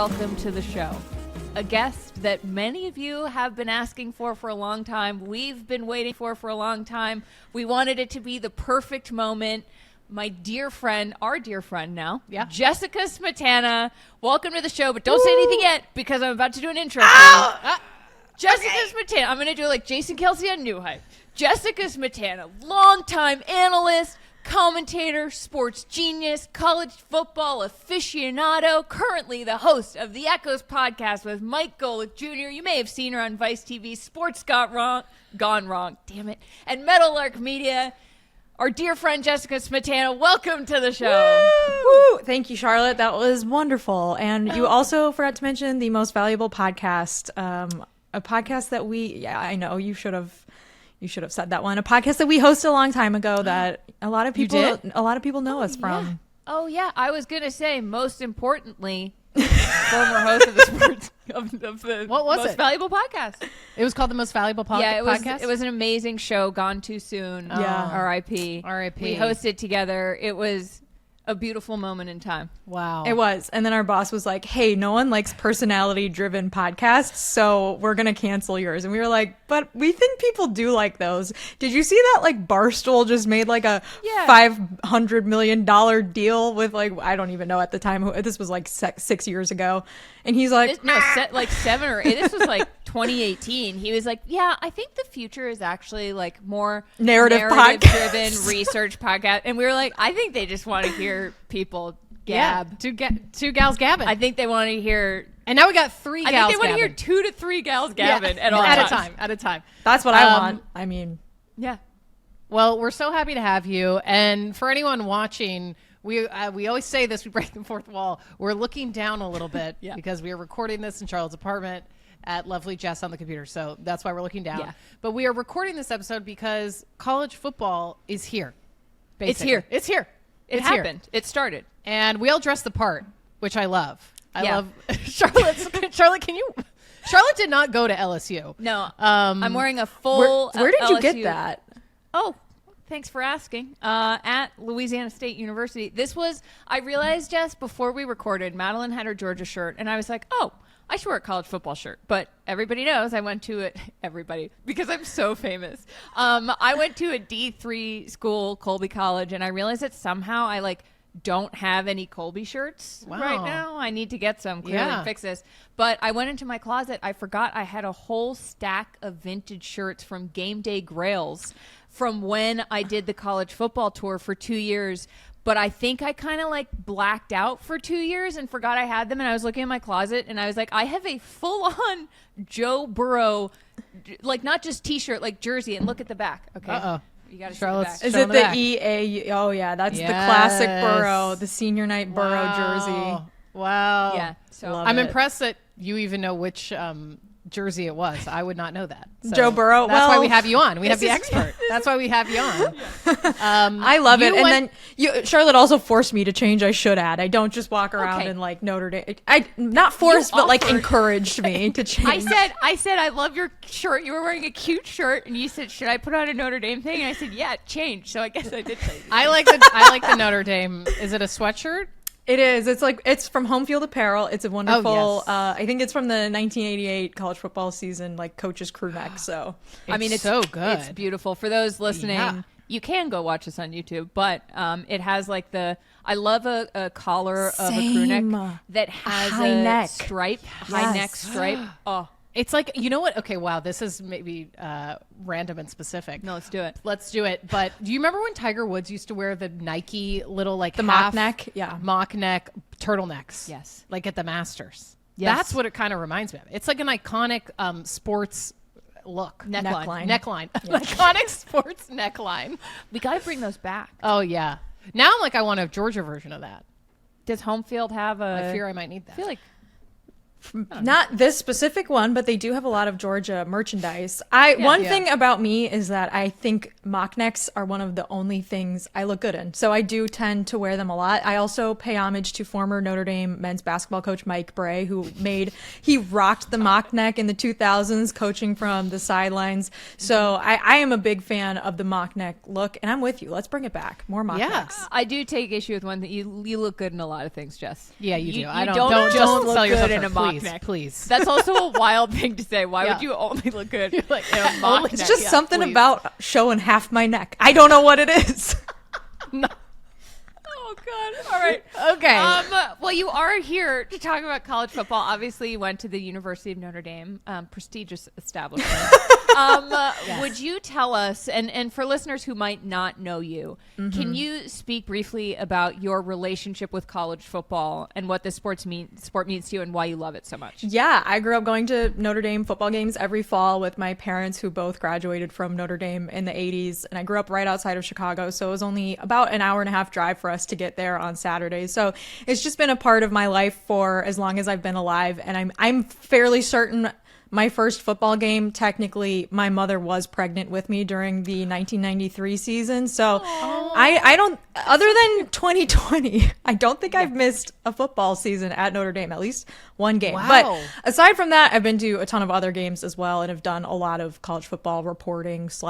welcome to the show a guest that many of you have been asking for a long time. We've been waiting for a long time. We wanted it to be the perfect moment. My dear friend, our dear friend now, Jessica Smetana. Welcome to the show, but don't say anything yet because I'm about to do an intro. Jessica Smetana. I'm going to do like Jason Kelsey on New Hype. Jessica Smetana, longtime analyst, commentator, sports genius, college football aficionado, currently the host of the Echoes podcast with Mike Golic Jr. You may have seen her on Vice TV, Sports Gone Wrong, damn it, and Meadowlark Media. Our dear friend Jessica Smetana, welcome to the show. Woo! Thank you, Charlotte. That was wonderful. And you also forgot to mention the most valuable podcast, a podcast that I know you should have said that one. A podcast that we hosted a long time ago that a lot of people know us from. Oh yeah, I was gonna say most importantly, former host of the sports of the most valuable podcast. It was called the Most Valuable Podcast. It was an amazing show. Gone too soon. Yeah. R.I.P. R.I.P. We hosted together. It was a beautiful moment in time. Wow. It was. And then our boss was like, hey, no one likes personality-driven podcasts, so we're going to cancel yours. And we were like, but we think people do like those. Did you see that, like, Barstool just made, like, a $500 million deal with, like, I don't even know at the time. This was, like, 6 years ago. And he's like... like 7 or 8. This was, like, 2018. He was like, yeah, I think the future is actually, like, more narrative-driven research podcast. And we were like, I think they just want to hear people gab. Two gals gabbing. I think they want to hear... And now we got 3 gals gabbing. I think they want to hear 2 to 3 gals gabbing at a time. That's what I want. I mean... Yeah. Well, we're so happy to have you. And for anyone watching... We always say this, we break the fourth wall. We're looking down a little bit because we are recording this in Charlotte's apartment at lovely Jess on the computer. So that's why we're looking down. Yeah. But we are recording this episode because college football is here. Basically. It's here. It happened. It started. And we all dress the part, which I love. I love Charlotte, can you... Charlotte did not go to LSU. No. I'm wearing a full Where did you LSU. get that? Oh, thanks for asking. At Louisiana State University. I realized, Jess, before we recorded, Madeline had her Georgia shirt, and I was like, oh, I should wear a college football shirt. But everybody knows I went to because I'm so famous. I went to a D3 school, Colby College, and I realized that somehow I, don't have any Colby shirts right now. I need to get some, clearly fix this. But I went into my closet. I forgot I had a whole stack of vintage shirts from Game Day Grails from when I did the college football tour for 2 years. But I think I kind of blacked out for 2 years and forgot I had them. And I was looking in my closet and I was like, I have a full-on Joe Burrow, not just T-shirt, jersey. And look at the back. Okay. Uh-oh. You got to see the back. Is it the EA? Oh, yeah. That's the classic Burrow, the senior night Burrow jersey. Wow. Yeah. So I'm impressed that you even know which jersey it was. I would not know that. So Joe Burrow. That's why we have you on. We have the expert. That's why we have you on. I love it. And then Charlotte also forced me to change. I should add. I don't just walk around in Notre Dame. I not forced, but encouraged me to change. I said I love your shirt. You were wearing a cute shirt, and you said, should I put on a Notre Dame thing? And I said, yeah, change. So I guess I did change. I like the Notre Dame. Is it a sweatshirt? It is. It's from Home Field Apparel. It's a wonderful. I think it's from the 1988 college football season, coach's crew neck. So it's so good. It's beautiful. For those listening, you can go watch this on YouTube. But it has I love a collar of a crew neck that has high neck stripe, high neck stripe. Oh. It's you know what? Okay, wow, this is maybe random and specific. No, let's do it. Let's do it. But do you remember when Tiger Woods used to wear the Nike little the mock neck? Yeah. Mock neck turtlenecks. Yes. At the Masters. Yes. That's what it kind of reminds me of. It's an iconic sports look. Neckline. An iconic sports neckline. We got to bring those back. Oh, yeah. Now I'm I want a Georgia version of that. Does Home Field have I fear I might need that. I feel Not this specific one, but they do have a lot of Georgia merchandise. One thing about me is that I think mock necks are one of the only things I look good in. So I do tend to wear them a lot. I also pay homage to former Notre Dame men's basketball coach Mike Bray, he rocked the mock neck in the 2000s, coaching from the sidelines. So I am a big fan of the mock neck look, and I'm with you. Let's bring it back. More mock necks. I do take issue with one that you look good in a lot of things, Jess. Yeah, you do. I don't just sell look yourself good in a mock neck. Please. That's also a wild thing to say. Why would you only look good in a mock neck? It's just something about showing half my neck. I don't know what it is. No. Oh, God. All right. Okay. Well, you are here to talk about college football. Obviously, you went to the University of Notre Dame, prestigious establishment. Yes. Would you tell us, and for listeners who might not know you, can you speak briefly about your relationship with college football and what this sport means to you and why you love it so much? Yeah, I grew up going to Notre Dame football games every fall with my parents, who both graduated from Notre Dame in the 80s. And I grew up right outside of Chicago, so it was only about an hour and a half drive for us to get there on Saturdays. So it's just been a part of my life for as long as I've been alive. And I'm fairly certain my first football game, technically, my mother was pregnant with me during the 1993 season. So I don't, other than 2020, I don't think I've missed a football season at Notre Dame, at least one game. Wow. But aside from that, I've been to a ton of other games as well, and have done a lot of college football reporting /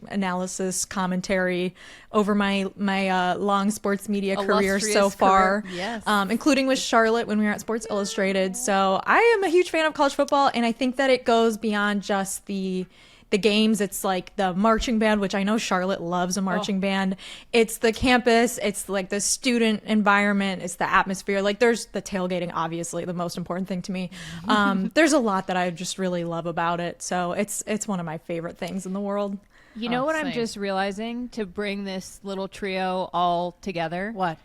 analysis, commentary over my long sports media career so far, Yes. Including with Charlotte when we were at Sports Illustrated. So I am a huge fan of college football, and I think that it goes beyond just the games. It's like the marching band, which I know Charlotte loves a marching band. It's the campus. It's like the student environment. It's the atmosphere. Like there's the tailgating, obviously the most important thing to me. There's a lot that I just really love about it. So it's one of my favorite things in the world. You know what same. I'm just realizing to bring this little trio all together? What?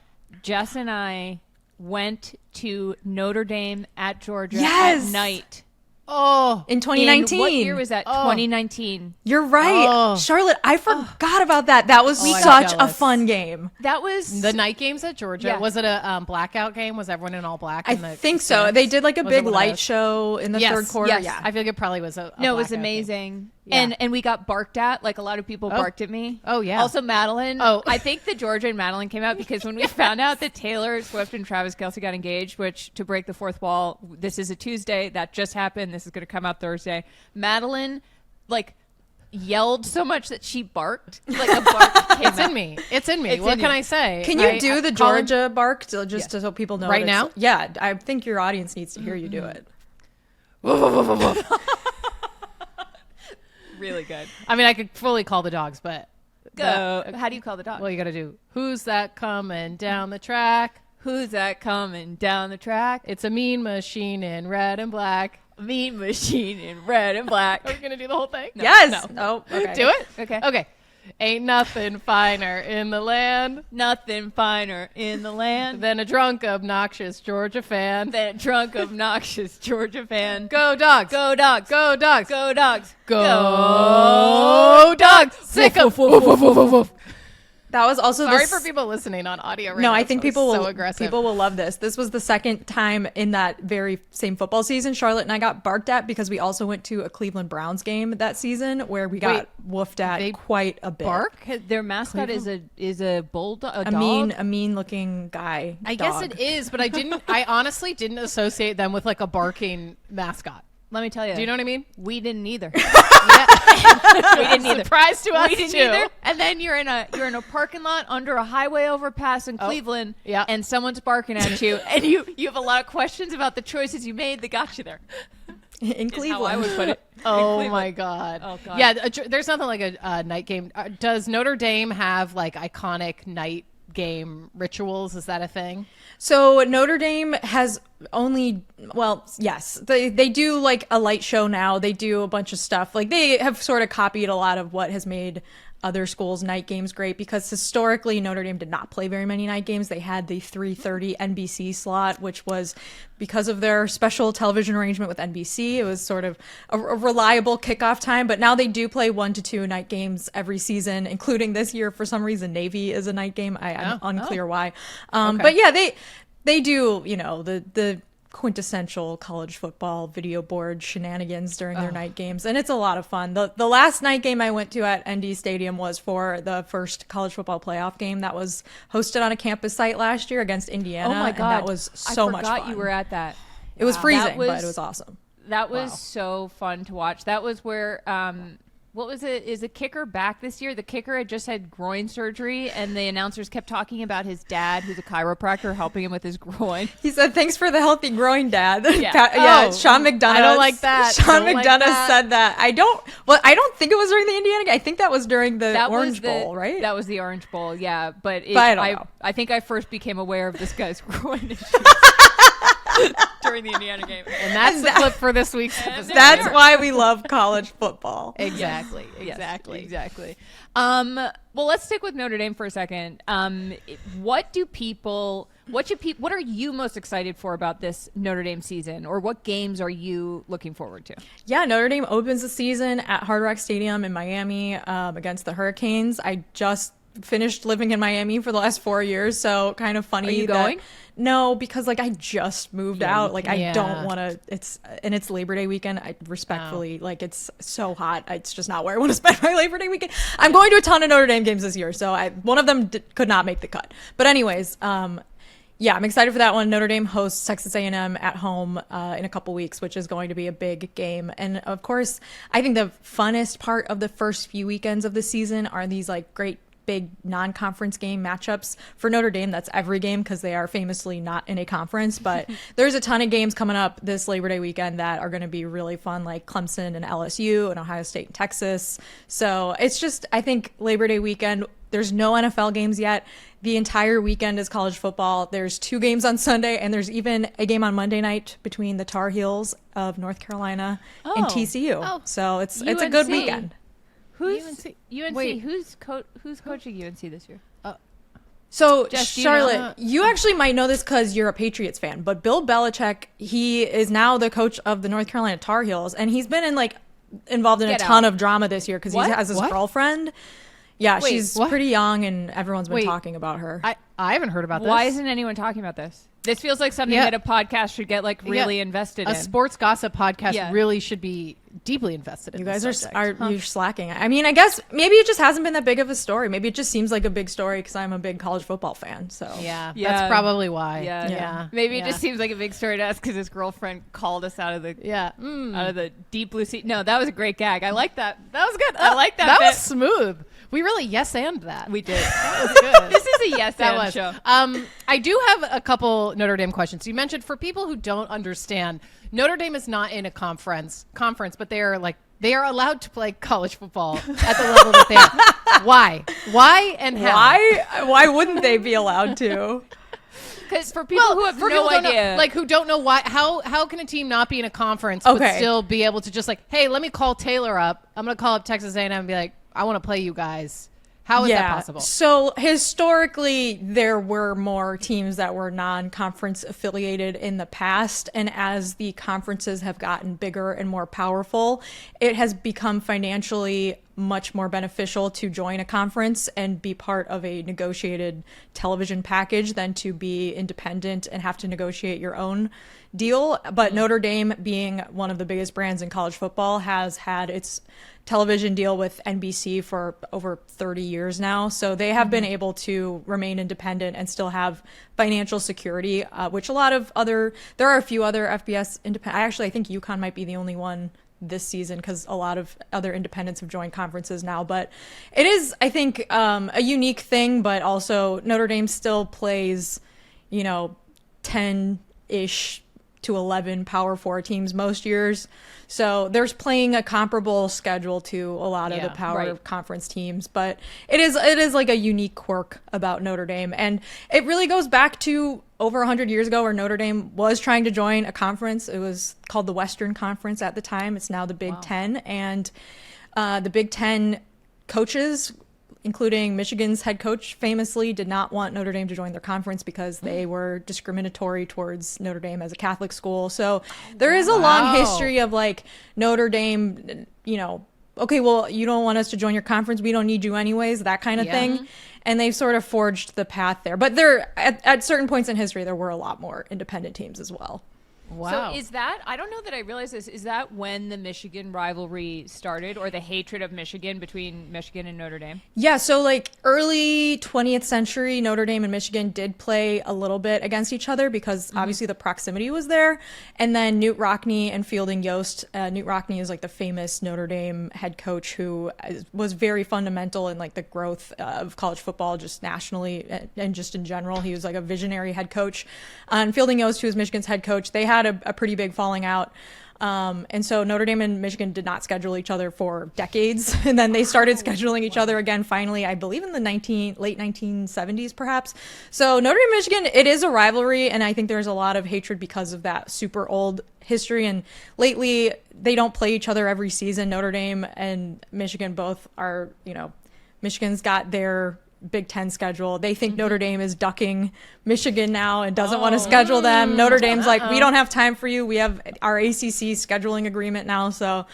Jess and I went to Notre Dame at Georgia Yes! at night. Oh, In 2019. What year was that? 2019. You're right. Oh. Charlotte, I forgot about that. That was I'm such a jealous. fun game. That was the night games at Georgia. Yeah. Was it a blackout game? Was everyone in all black? I in the think so. stands? They did like a Was it big one of light those? show in the Yes, third quarter. yes. Yeah. I feel like it probably was a No, it was blackout game. amazing. Yeah. And we got barked at. Like a lot of people barked at me. Oh, yeah. Also Madeline. Oh. I think that Georgia and Madeline came out because when we found out that Taylor Swift and Travis Kelce got engaged, which to break the fourth wall, this is a Tuesday. That just happened. This is going to come out Thursday. Madeline, like, yelled so much that she barked. Like a bark came It's out. in me. It's in me. It's What in can you. I say? Can you I- do the Colin- Georgia bark so people know Right what it's- now? Yeah, I think your audience needs to hear you do it. Really good. I mean, I could fully call the dogs, but Go. How do you call the dog? well, you got to do. Who's that coming down the track? Who's that coming down the track? It's a mean machine in red and black. Mean Machine in red and black. Are we gonna do the whole thing? Yes. No. Oh, okay. Do it. Okay. Okay. Ain't nothing finer in the land Nothing finer in the land than a drunk, obnoxious Georgia fan. than a drunk, obnoxious Georgia fan. Go dogs. Go Dogs. Go dogs. Go Dogs. Go dogs. Sick of. That was also Sorry for people listening on audio right No, now. I think That was people so will aggressive. people will love this. This was the second time in that very same football season Charlotte and I got barked at because we also went to a Cleveland Browns game that season where we got woofed at they quite a bit. bark. Their mascot is a bulldog. A A dog? mean looking guy. I guess dog. it is, but I honestly didn't associate them with like a barking mascot. Let me tell you. Do you know what I mean? We didn't either. Yeah. We didn't either. Surprise to us We didn't too. either. And then you're in a parking lot under a highway overpass in Cleveland, yeah. and someone's barking at you, and you have a lot of questions about the choices you made that got you there. in Is how I Cleveland. would put it. Oh my god. Oh, God. Yeah, there's nothing like a night game. Does Notre Dame have like iconic night game rituals? Is that a thing? So Notre Dame has yes, they do like a light show now. They do a bunch of stuff. Like they have sort of copied a lot of what has made other schools' night games great, because historically Notre Dame did not play very many night games. They had the 3:30 NBC slot, which was because of their special television arrangement with NBC. It was sort of a reliable kickoff time, but now they do play 1 to 2 night games every season, including this year. For some reason, Navy is a night game. I'm unclear why. But yeah, they do, the quintessential college football video board shenanigans during their night games, and it's a lot of fun. The last night game I went to at ND Stadium was for the first college football playoff game that was hosted on a campus site last year against Indiana. Oh my God. And that was so much fun. I forgot you were at that. It was freezing, That but it was awesome. That was so fun to watch. That was where what was it? Is the kicker back this year? The kicker had just had groin surgery, and the announcers kept talking about his dad, who's a chiropractor, helping him with his groin. He said, "Thanks for the healthy groin, Dad." Yeah. Sean McDonough. I don't like that. Sean McDonough said that. I don't think it was during the Indiana game. I think that was during the Orange Bowl, right? That was the Orange Bowl, yeah. But I don't know. I think I first became aware of this guy's groin issues during the Indiana game. And that's the clip for this week's episode. That's why we love college football. Exactly. Yes, Exactly. exactly. Well, let's stick with Notre Dame for a second. What are you most excited for about this Notre Dame season, or what games are you looking forward to? Yeah, Notre Dame opens the season at Hard Rock Stadium in Miami against the Hurricanes. I just finished living in Miami for the last 4 years, so kind of funny. Are you going? No, because I just moved out. I don't want to. It's Labor Day weekend. I respectfully it's so hot. It's just not where I want to spend my Labor Day weekend. I'm going to a ton of Notre Dame games this year, so one of them could not make the cut. But anyways, yeah, I'm excited for that one. Notre Dame hosts Texas A&M at home in a couple weeks, which is going to be a big game. And of course, I think the funnest part of the first few weekends of the season are these great big non-conference game matchups. For Notre Dame, that's every game because they are famously not in a conference, but there's a ton of games coming up this Labor Day weekend that are going to be really fun, like Clemson and LSU and Ohio State and Texas. So it's just, I think Labor Day weekend, there's no NFL games yet. The entire weekend is college football. There's 2 games on Sunday, and there's even a game on Monday night between the Tar Heels of North Carolina and TCU. So it's a good weekend. Who's UNC? Wait. Who's coaching UNC this year? So, Jess, Charlotte, you actually might know this because you're a Patriots fan, but Bill Belichick, he is now the coach of the North Carolina Tar Heels, and he's been involved in a ton of drama this year because he has his girlfriend. Yeah, Wait, she's pretty young, and everyone's been talking about her. I haven't heard about this. Why isn't anyone talking about this? This feels like something that a podcast should get really invested in. A sports gossip podcast really should be deeply invested in. You guys this you're slacking. I mean, I guess maybe it just hasn't been that big of a story. Maybe it just seems like a big story because I'm a big college football fan. So yeah, that's probably why. Yeah. Maybe it just seems like a big story to us because his girlfriend called us out of the out of the deep blue sea. No, that was a great gag. I like that. That was good. I like that. That bit. was smooth. We really yes-and that. We did. That was good. This is a yes-and show. I do have a couple Notre Dame questions. You mentioned for people who don't understand, Notre Dame is not in a conference, but they are allowed to play college football at the level that they are. Why and how? Why wouldn't they be allowed to? Because for people who have no idea, who don't know why, how can a team not be in a conference but still be able to just hey, let me call Taylor up. I'm going to call up Texas A&M and be like, I want to play you guys. How is that possible? So historically, there were more teams that were non-conference affiliated in the past. And as the conferences have gotten bigger and more powerful, it has become financially much more beneficial to join a conference and be part of a negotiated television package than to be independent and have to negotiate your own deal. But Notre Dame, being one of the biggest brands in college football, has had its television deal with NBC for over 30 years now. So they have been able to remain independent and still have financial security, which there are a few other FBS independent. I think UConn might be the only one this season because a lot of other independents have joined conferences now. But it is, I think, a unique thing, but also Notre Dame still plays, 10-ish to 11 Power 4 teams most years. So there's playing a comparable schedule to a lot of the Power Conference teams, but it is like a unique quirk about Notre Dame. And it really goes back to over 100 years ago where Notre Dame was trying to join a conference. It was called the Western Conference at the time. It's now the Big Ten. And the Big Ten coaches, including Michigan's head coach, famously did not want Notre Dame to join their conference because they were discriminatory towards Notre Dame as a Catholic school. So there is a long history of Notre Dame, okay, well, you don't want us to join your conference. We don't need you anyways, that kind of thing. And they've sort of forged the path there. But at certain points in history, there were a lot more independent teams as well. Wow. So is that, I don't know that I realized this, is that when the Michigan rivalry started, or the hatred of Michigan between Michigan and Notre Dame? Yeah, so like early 20th century, Notre Dame and Michigan did play a little bit against each other because obviously the proximity was there. And then Knute Rockne and Fielding Yost. Knute Rockne is like the famous Notre Dame head coach who was very fundamental in like the growth of college football just nationally and just in general. He was like a visionary head coach. And Fielding Yost, who was Michigan's head coach, they had a pretty big falling out. And so Notre Dame and Michigan did not schedule each other for decades. And then they started scheduling each other again, finally, I believe in the late 1970s, perhaps. So Notre Dame and Michigan, it is a rivalry. And I think there's a lot of hatred because of that super old history. And lately, they don't play each other every season. Notre Dame and Michigan both are, Michigan's got their Big Ten schedule. They think Notre Dame is ducking Michigan now and doesn't want to schedule them. Notre Dame's like, we don't have time for you. We have our ACC scheduling agreement now. So,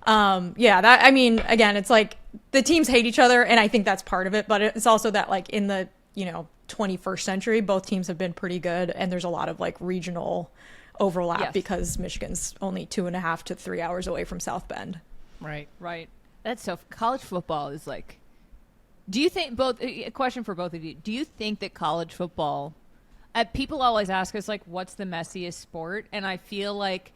again, it's like the teams hate each other, and I think that's part of it. But it's also that like in the 21st century, both teams have been pretty good, and there's a lot of like regional overlap because Michigan's only 2.5 to 3 hours away from South Bend. Right. That's so. College football is like. Do you think a question for both of you, do you think that college football, people always ask us like, what's the messiest sport? And I feel like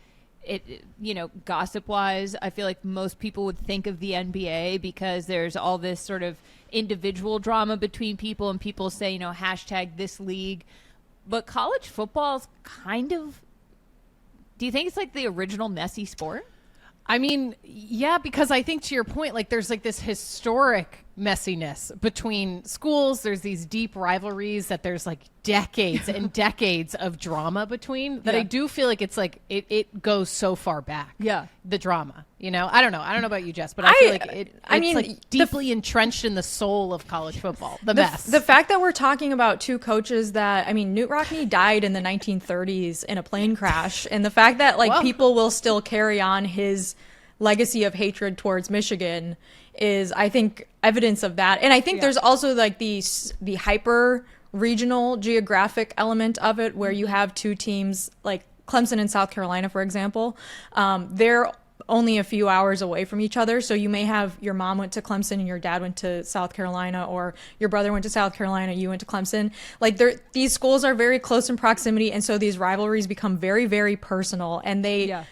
gossip wise, I feel like most people would think of the NBA because there's all this sort of individual drama between people and people say, hashtag this league, but college football's kind of, do you think it's like the original messy sport? I mean, yeah, because I think to your point, like there's like this historic messiness between schools. There's these deep rivalries that there's like decades and decades of drama between that I do feel like it's like it goes so far back. Yeah. The drama, I don't know about you, Jess, but I feel like it's like deeply entrenched in the soul of college football. The mess. The fact that we're talking about two coaches that, Knute Rockne died in the 1930s in a plane crash. And the fact that like people will still carry on his legacy of hatred towards Michigan is, I think, evidence of that. And I think there's also like the hyper regional geographic element of it where you have two teams like Clemson and South Carolina, for example. They're only a few hours away from each other. So you may have your mom went to Clemson and your dad went to South Carolina, or your brother went to South Carolina, you went to Clemson. Like these schools are very close in proximity. And so these rivalries become very, very personal. And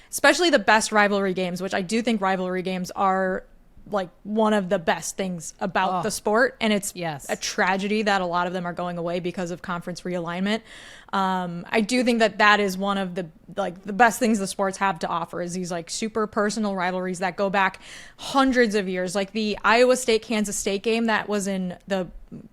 especially the best rivalry games, which I do think rivalry games are like one of the best things about the sport. And it's a tragedy that a lot of them are going away because of conference realignment. I do think that is one of the best things the sports have to offer is these like super personal rivalries that go back hundreds of years. Like the Iowa State Kansas State game that was in the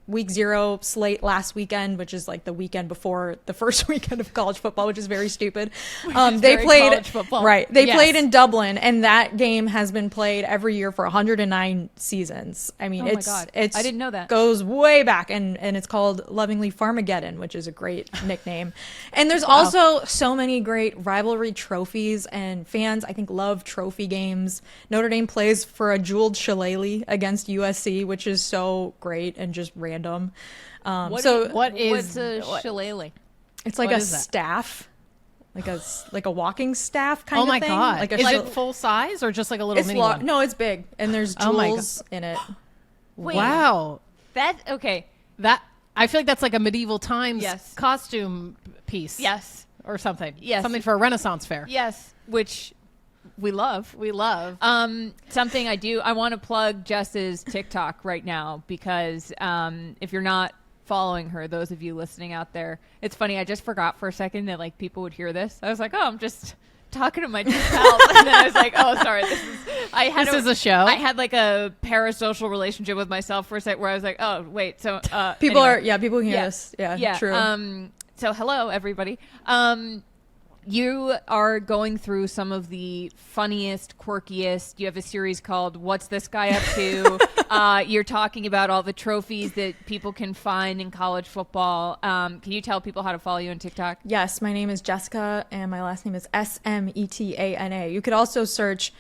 week 0 slate last weekend, which is like the weekend before the first weekend of college football, which is very stupid. They played college football. Right. They played in Dublin, and that game has been played every year for 109 seasons. I mean, it's I didn't know that. Goes way back, and it's called lovingly Farmageddon, which is a great nickname. And there's also so many great rivalry trophies, and fans I think love trophy games. Notre Dame plays for a jeweled shillelagh against USC, which is so great and just random. What's a shillelagh? It's like a staff, like a walking staff kind of thing. Oh my god! Is it full size or just like a little mini one? No, it's big, and there's jewels in it. Wait, wow, that I feel like that's like a medieval times costume piece. Yes, or something. Yes, something for a Renaissance fair. Yes, which. We love. Something I want to plug Jess's TikTok right now because if you're not following her, those of you listening out there, it's funny. I just forgot for a second that like people would hear this. I was like, I'm just talking to my two pals, and then I was like, sorry, this is a show. I had like a parasocial relationship with myself for a second where I was like, wait, so people hear this. Yeah, true. So hello everybody. You are going through some of the funniest, quirkiest. You have a series called What's This Guy Up To? You're talking about all the trophies that people can find in college football. Can you tell people how to follow you on TikTok? Yes, my name is Jessica, and my last name is Smetana. You could also search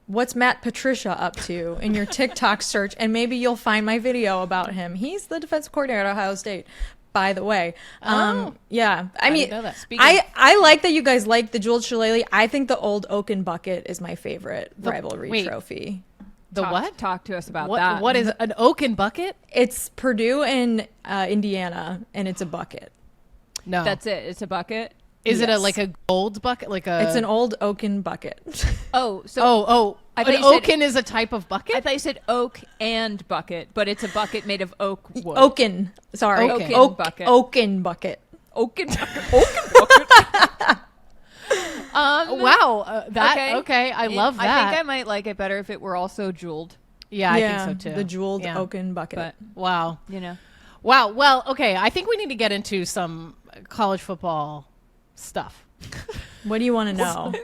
What's Matt Patricia Up To in your TikTok search, and maybe you'll find my video about him. He's the defensive coordinator at Ohio State. by the way. Yeah. I mean, didn't know that. I like that you guys like the jeweled shillelagh. I think the old oaken bucket is my favorite rivalry trophy. Talk to us about what, that. What is an oaken bucket? It's Purdue in Indiana, and it's a bucket. No. That's it. It's a bucket. Is it like a gold bucket? It's an old oaken bucket. Oh, so I thought oaken is a type of bucket? I thought you said oak and bucket, but it's a bucket made of oak wood. Oaken. Sorry. Oaken bucket. Oaken bucket. Oaken bucket. Oaken bucket. Wow. Okay. I love that. I think I might like it better if it were also jeweled. Yeah, I think so too. The jeweled oaken bucket. But, wow. Wow. Well, okay. I think we need to get into some college football stuff. What do you want to know?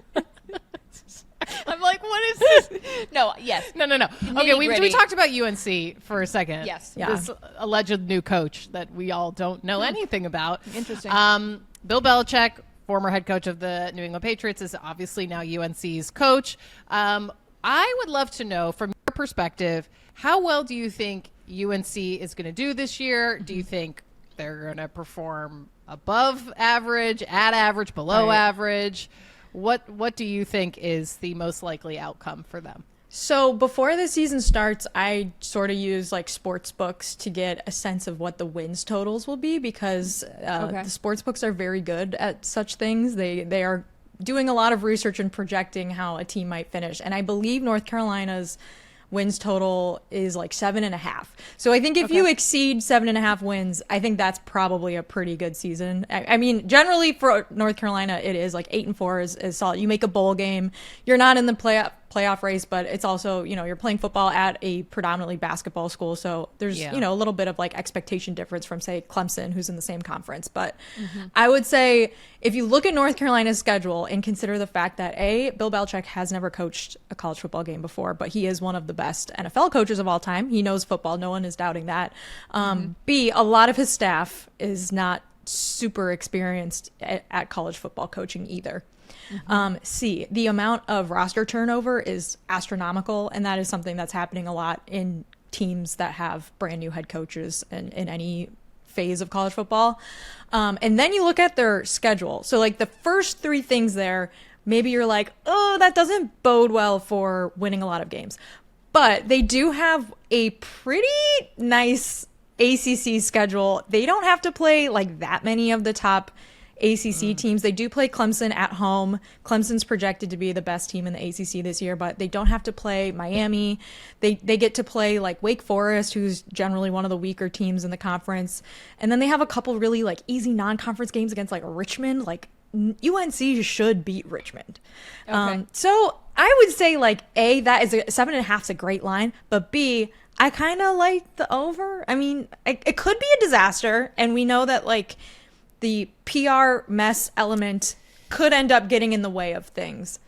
I'm like, what is this? No. Okay, we talked about UNC for a second. Yes. Yeah. This alleged new coach that we all don't know anything about. Interesting. Bill Belichick, former head coach of the New England Patriots, is obviously now UNC's coach. I would love to know, from your perspective, how well do you think UNC is going to do this year? Do you think they're going to perform above average, at average, below average? What do you think is the most likely outcome for them? So before the season starts, I sort of use like sports books to get a sense of what the wins totals will be, because the sports books are very good at such things. They are doing a lot of research and projecting how a team might finish. And I believe North Carolina's wins total is like 7.5. So I think if you exceed 7.5 wins, I think that's probably a pretty good season. I mean, generally for North Carolina, it is like 8-4 is solid. You make a bowl game. You're not in the playoff race, but it's also, you're playing football at a predominantly basketball school. So there's, a little bit of like expectation difference from, say, Clemson, who's in the same conference. But I would say if you look at North Carolina's schedule and consider the fact that Bill Belichick has never coached a college football game before, but he is one of the best NFL coaches of all time. He knows football. No one is doubting that. B, a lot of his staff is not super experienced at college football coaching either. C, the amount of roster turnover is astronomical, and that is something that's happening a lot in teams that have brand new head coaches in any phase of college football. And then you look at their schedule. So like the first three things there, maybe you're like, oh, that doesn't bode well for winning a lot of games. But they do have a pretty nice ACC schedule. They don't have to play like that many of the top ACC teams. They do play Clemson at home. Clemson's projected to be the best team in the ACC this year, but they don't have to play Miami. They get to play like Wake Forest, who's generally one of the weaker teams in the conference. And then they have a couple really like easy non-conference games against like Richmond. Like UNC should beat Richmond. So I would say like A, that is 7.5 is a great line, but B, I kind of like the over. I mean, it could be a disaster, and we know that like the PR mess element could end up getting in the way of things.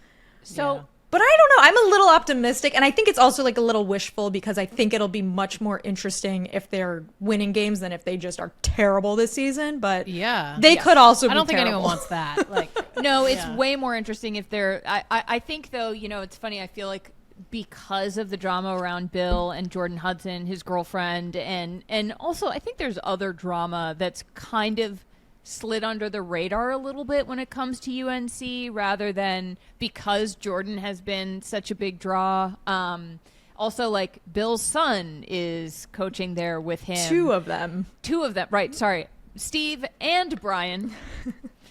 So, but I don't know. I'm a little optimistic, and I think it's also like a little wishful, because I think it'll be much more interesting if they're winning games than if they just are terrible this season. But they could also be terrible. I don't think anyone wants that. Like, no, it's way more interesting if they're I think though, it's funny, I feel like because of the drama around Bill and Jordan Hudson, his girlfriend, and also I think there's other drama that's kind of slid under the radar a little bit when it comes to UNC, rather than because Jordan has been such a big draw. Also, like, Bill's son is coaching there with him. Two of them, right, sorry. Steve and Brian.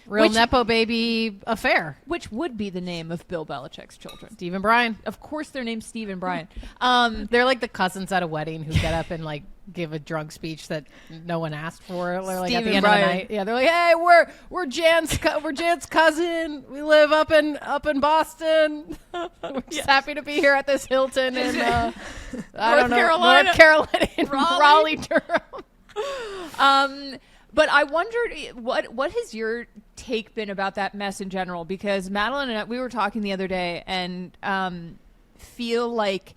Real Nepo baby affair. Which would be the name of Bill Belichick's children. Steve and Brian. Of course they're named Steve and Brian. They're like the cousins at a wedding who get up and like give a drunk speech that no one asked for. They're like Steve at the and end Brian. of the night. Yeah, they're like, hey, we're Jan's cousin. We live up in Boston. We're just happy to be here at this Hilton in North Carolina in Raleigh, Durham. But I wondered, what has your take been about that mess in general? Because Madeline and I, we were talking the other day, and feel like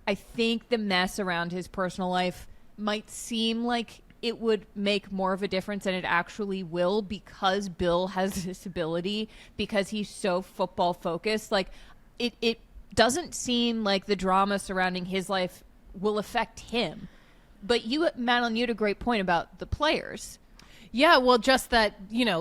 I think the mess around his personal life might seem like it would make more of a difference than it actually will, because Bill has this ability, because he's so football focused. Like it doesn't seem like the drama surrounding his life will affect him. But you, Madeline, you had a great point about the players. Yeah, well, just that,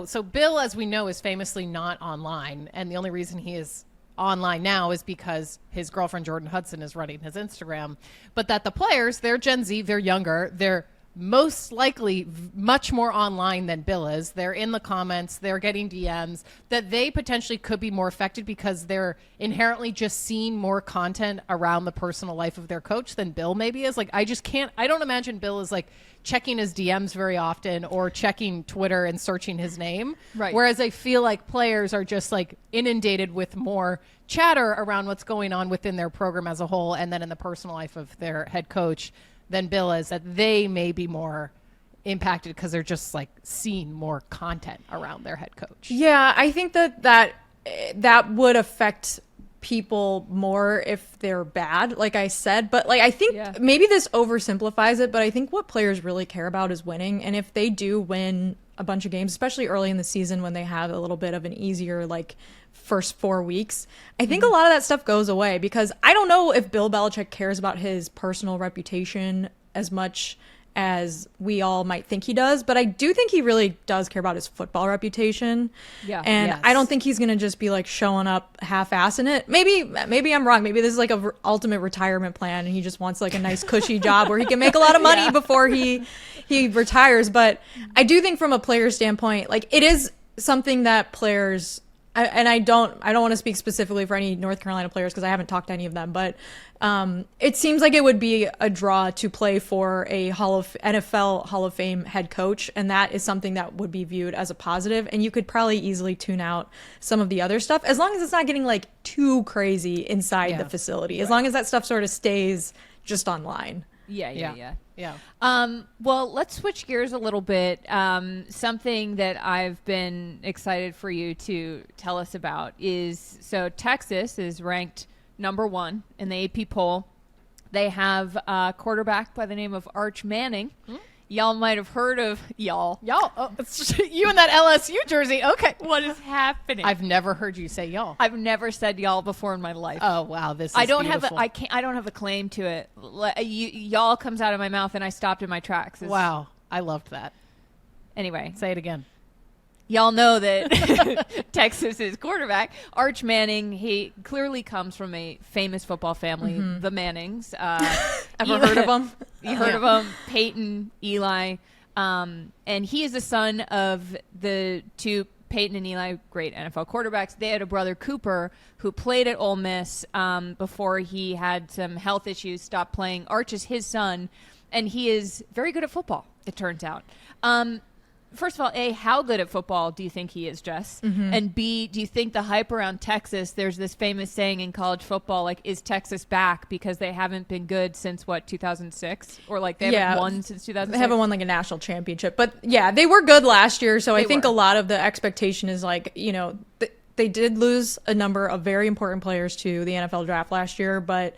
so Bill, as we know, is famously not online. And the only reason he is online now is because his girlfriend, Jordan Hudson, is running his Instagram. But that the players, they're Gen Z, they're younger, they're most likely much more online than Bill is. They're in the comments, they're getting DMs, that they potentially could be more affected because they're inherently just seeing more content around the personal life of their coach than Bill maybe is. Like, I don't imagine Bill is like checking his DMs very often or checking Twitter and searching his name. Right. Whereas I feel like players are just like inundated with more chatter around what's going on within their program as a whole and then in the personal life of their head coach than Bill is, that they may be more impacted because they're just like seeing more content around their head coach. Yeah, I think that would affect people more if they're bad, like I said. But like I think maybe this oversimplifies it, but I think what players really care about is winning. And if they do win a bunch of games, especially early in the season when they have a little bit of an easier like first 4 weeks, I think a lot of that stuff goes away, because I don't know if Bill Belichick cares about his personal reputation as much as we all might think he does, but I do think he really does care about his football reputation. Yeah. And I don't think he's going to just be like showing up half-assing it. Maybe I'm wrong. Maybe this is like a ultimate retirement plan and he just wants like a nice cushy job where he can make a lot of money before he retires. But I do think from a player standpoint, like it is something that players, and I don't want to speak specifically for any North Carolina players because I haven't talked to any of them, but it seems like it would be a draw to play for a NFL Hall of Fame head coach, and that is something that would be viewed as a positive, and you could probably easily tune out some of the other stuff as long as it's not getting like too crazy inside the facility, as long as that stuff sort of stays just online. Yeah. Well, let's switch gears a little bit. Something that I've been excited for you to tell us about is, so Texas is ranked number 1 in the AP poll. They have a quarterback by the name of Arch Manning. Y'all might have heard of y'all. Oh, it's you in that LSU jersey. Okay. What is happening? I've never heard you say y'all. I've never said y'all before in my life. Oh, wow. This is I don't beautiful. I don't have a claim to it. Y'all comes out of my mouth and I stopped in my tracks. Wow. I loved that. Anyway. Say it again. Y'all know that Texas's quarterback, Arch Manning, he clearly comes from a famous football family, the Mannings. Ever heard of them? You heard of them? Peyton, Eli. And he is the son of the two, Peyton and Eli, great NFL quarterbacks. They had a brother, Cooper, who played at Ole Miss before he had some health issues, stopped playing. Arch is his son, and he is very good at football, it turns out. First of all, A, how good at football do you think he is, Jess? And B, do you think the hype around Texas, there's this famous saying in college football, like, is Texas back? Because they haven't been good since, 2006? Or, like, they haven't won since 2006? They haven't won, like, a national championship. But, yeah, they were good last year, so I think a lot of the expectation is, like, they did lose a number of very important players to the NFL draft last year, but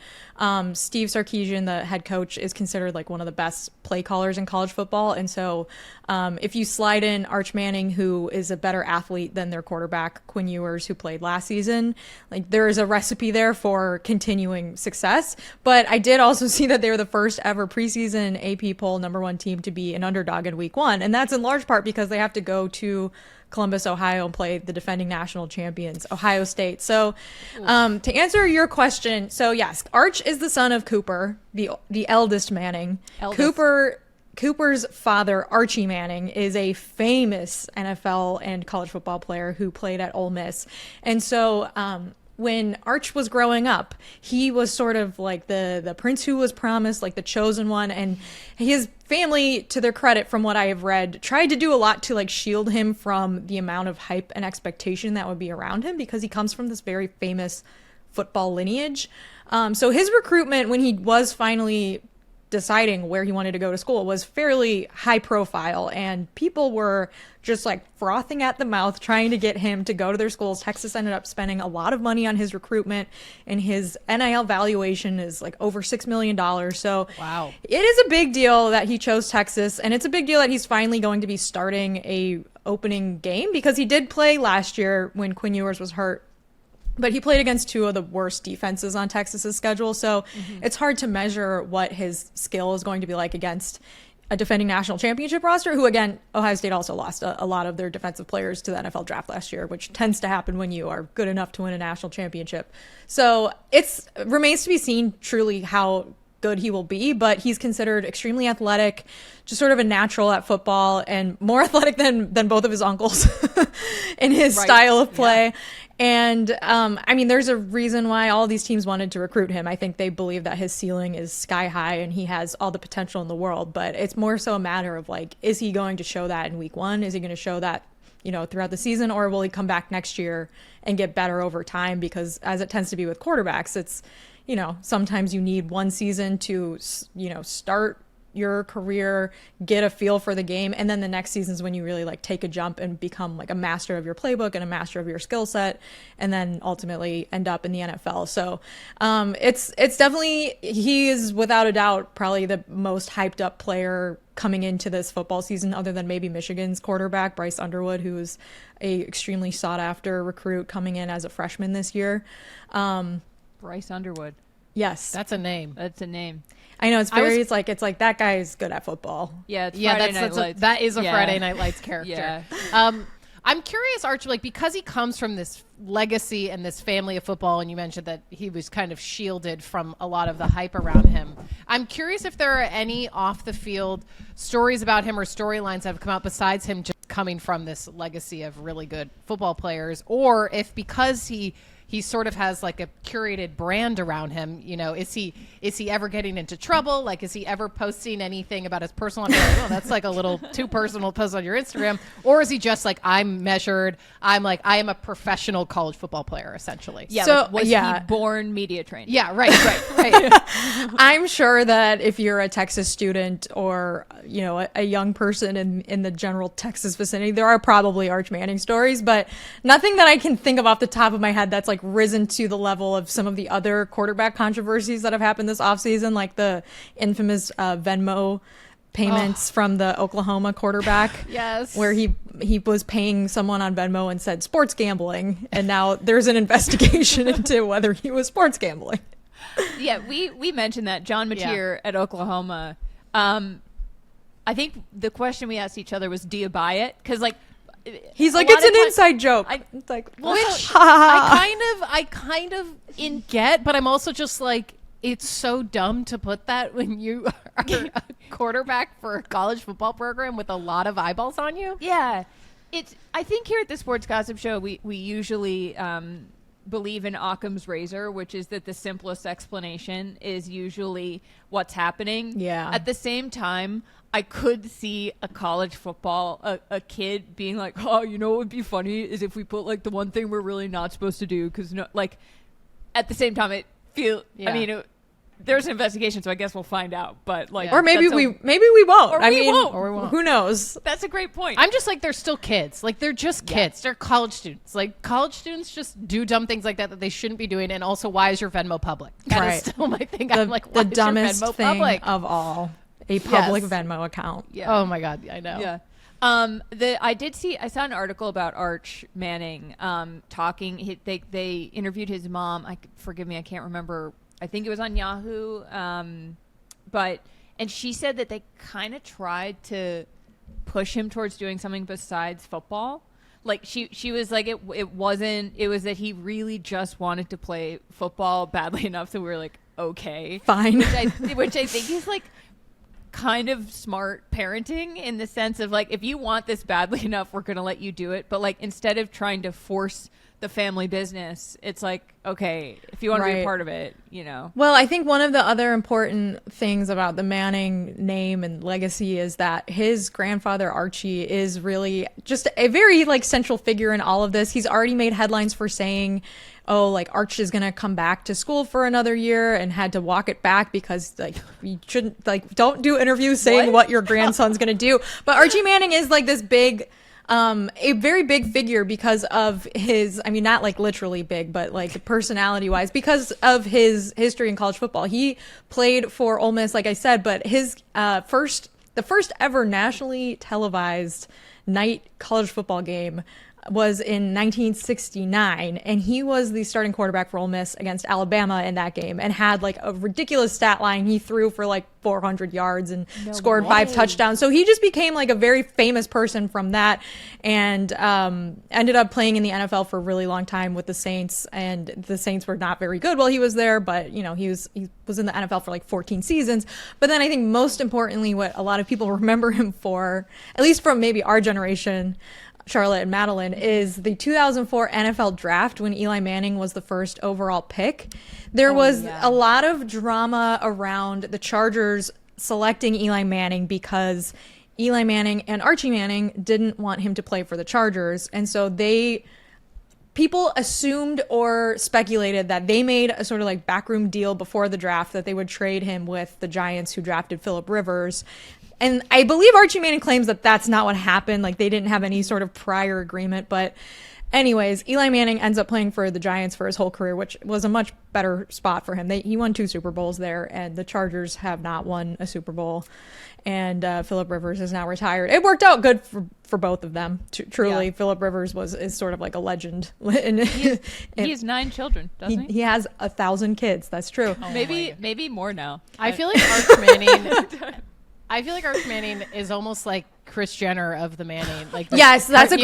Steve Sarkisian, the head coach, is considered like one of the best play callers in college football. And so if you slide in Arch Manning, who is a better athlete than their quarterback, Quinn Ewers, who played last season, like there is a recipe there for continuing success. But I did also see that they were the first ever preseason AP poll #1 team to be an underdog in week 1. And that's in large part because they have to go to Columbus, Ohio, and play the defending national champions, Ohio State. So to answer your question, so yes, Arch is the son of Cooper, the eldest Manning. Cooper's father, Archie Manning, is a famous NFL and college football player who played at Ole Miss. And so when Arch was growing up, he was sort of like the prince who was promised, like the chosen one. And his family, to their credit, from what I have read, tried to do a lot to like shield him from the amount of hype and expectation that would be around him, because he comes from this very famous football lineage. So his recruitment, when he was finally deciding where he wanted to go to school, was fairly high profile, and people were just like frothing at the mouth trying to get him to go to their schools. Texas ended up spending a lot of money on his recruitment, and his NIL valuation is like over $6 million. So wow, it is a big deal that he chose Texas, and it's a big deal that he's finally going to be starting a opening game, because he did play last year when Quinn Ewers was hurt. But he played against two of the worst defenses on Texas's schedule, so it's hard to measure what his skill is going to be like against a defending national championship roster, who, again, Ohio State also lost a lot of their defensive players to the NFL draft last year, which tends to happen when you are good enough to win a national championship. So it remains to be seen truly how good he will be, but he's considered extremely athletic, just sort of a natural at football, and more athletic than both of his uncles in his style of play. Yeah. And I mean, there's a reason why all these teams wanted to recruit him. I think they believe that his ceiling is sky high and he has all the potential in the world, but it's more so a matter of like, is he going to show that in week one? Is he going to show that, you know, throughout the season, or will he come back next year and get better over time? Because as it tends to be with quarterbacks, it's, you know, sometimes you need one season to, you know, start your career, get a feel for the game, and then the next season is when you really like take a jump and become like a master of your playbook and a master of your skill set, and then ultimately end up in the NFL. So it's definitely, he is without a doubt probably the most hyped up player coming into this football season, other than maybe Michigan's quarterback Bryce Underwood, who is a extremely sought after recruit coming in as a freshman this year. Bryce Underwood. Yes, that's a name. That's a name. I know, it's very. It's like that guy is good at football. Yeah, it's Friday Night Lights. That is a Friday Night Lights character. Yeah. I'm curious, Archie, like, because he comes from this legacy and this family of football, and you mentioned that he was kind of shielded from a lot of the hype around him. I'm curious if there are any off the field stories about him or storylines that have come out besides him just coming from this legacy of really good football players, or if because he sort of has like a curated brand around him, you know, is he ever getting into trouble? Like, is he ever posting anything about his personal life? Like, oh, that's like a little too personal post on your Instagram. Or is he just like, I'm measured, I am a professional college football player, essentially? Yeah. So, like, was he born media trained? Yeah, right. I'm sure that if you're a Texas student or, you know, a young person in the general Texas vicinity, there are probably Arch Manning stories, but nothing that I can think of off the top of my head that's like risen to the level of some of the other quarterback controversies that have happened this offseason, like the infamous Venmo payments from the Oklahoma quarterback. Yes. Where he was paying someone on Venmo and said sports gambling, and now there's an investigation into whether he was sports gambling. Yeah, we mentioned that. John Mateer at Oklahoma. I think the question we asked each other was, do you buy it? Because like, he's like, it's an inside joke. It's like, which I kind of get, but I'm also just like, it's so dumb to put that when you are a quarterback for a college football program with a lot of eyeballs on you. Yeah, I think here at the Sports Gossip Show, we usually believe in Occam's razor, which is that the simplest explanation is usually what's happening. Yeah. At the same time, I could see a college football, a kid being like, oh, you know what would be funny is if we put like the one thing we're really not supposed to do, because like at the same time I mean, there's an investigation, so I guess we'll find out. But like, or maybe we won't. Or we won't. Who knows? That's a great point. I'm just like, they're still kids. Like, they're just kids. They're college students. Like, college students just do dumb things like that they shouldn't be doing. And also, why is your Venmo public? That is still my thing. I'm like, why the is dumbest your Venmo thing public? of all. A public Venmo account. Yeah. Oh my God, I know. Yeah. I saw an article about Arch Manning talking. They interviewed his mom. Forgive me, I can't remember. I think it was on Yahoo. And she said that they kind of tried to push him towards doing something besides football. Like she was like, it was that he really just wanted to play football badly enough that we were like, okay, fine. Which I think is like kind of smart parenting, in the sense of like, if you want this badly enough, we're going to let you do it. But like, instead of trying to force the family business, it's like, okay, if you want to be a part of it, you know. Well, I think one of the other important things about the Manning name and legacy is that his grandfather Archie is really just a very like central figure in all of this. He's already made headlines for saying, oh, like Arch is going to come back to school for another year, and had to walk it back because like you shouldn't, like, don't do interviews saying what your grandson's going to do. But Archie Manning is like this big, a very big figure because of his, I mean, not like literally big, but like personality wise, because of his history in college football. He played for Ole Miss, like I said, but his the first ever nationally televised night college football game was in 1969, and he was the starting quarterback for Ole Miss against Alabama in that game and had like a ridiculous stat line. He threw for like 400 yards and scored 5 touchdowns. So he just became like a very famous person from that, and ended up playing in the NFL for a really long time with the Saints, and the Saints were not very good while he was there, but you know, he was in the NFL for like 14 seasons. But then I think most importantly, what a lot of people remember him for, at least from maybe our generation, Charlotte and Madeline, is the 2004 NFL draft when Eli Manning was the first overall pick. There was a lot of drama around the Chargers selecting Eli Manning because Eli Manning and Archie Manning didn't want him to play for the Chargers. And so people assumed or speculated that they made a sort of like backroom deal before the draft that they would trade him with the Giants, who drafted Phillip Rivers. And I believe Archie Manning claims that that's not what happened. Like, they didn't have any sort of prior agreement. But anyways, Eli Manning ends up playing for the Giants for his whole career, which was a much better spot for him. He won 2 Super Bowls there, and the Chargers have not won a Super Bowl. And Phillip Rivers is now retired. It worked out good for both of them. Truly, yeah. Phillip Rivers is sort of like a legend. He has 9 children, doesn't he? He has 1,000 kids. That's true. Oh, maybe more now. I feel like Arch Manning. I feel like Arch Manning is almost like Kris Jenner of the Manning. Like, yes, that's a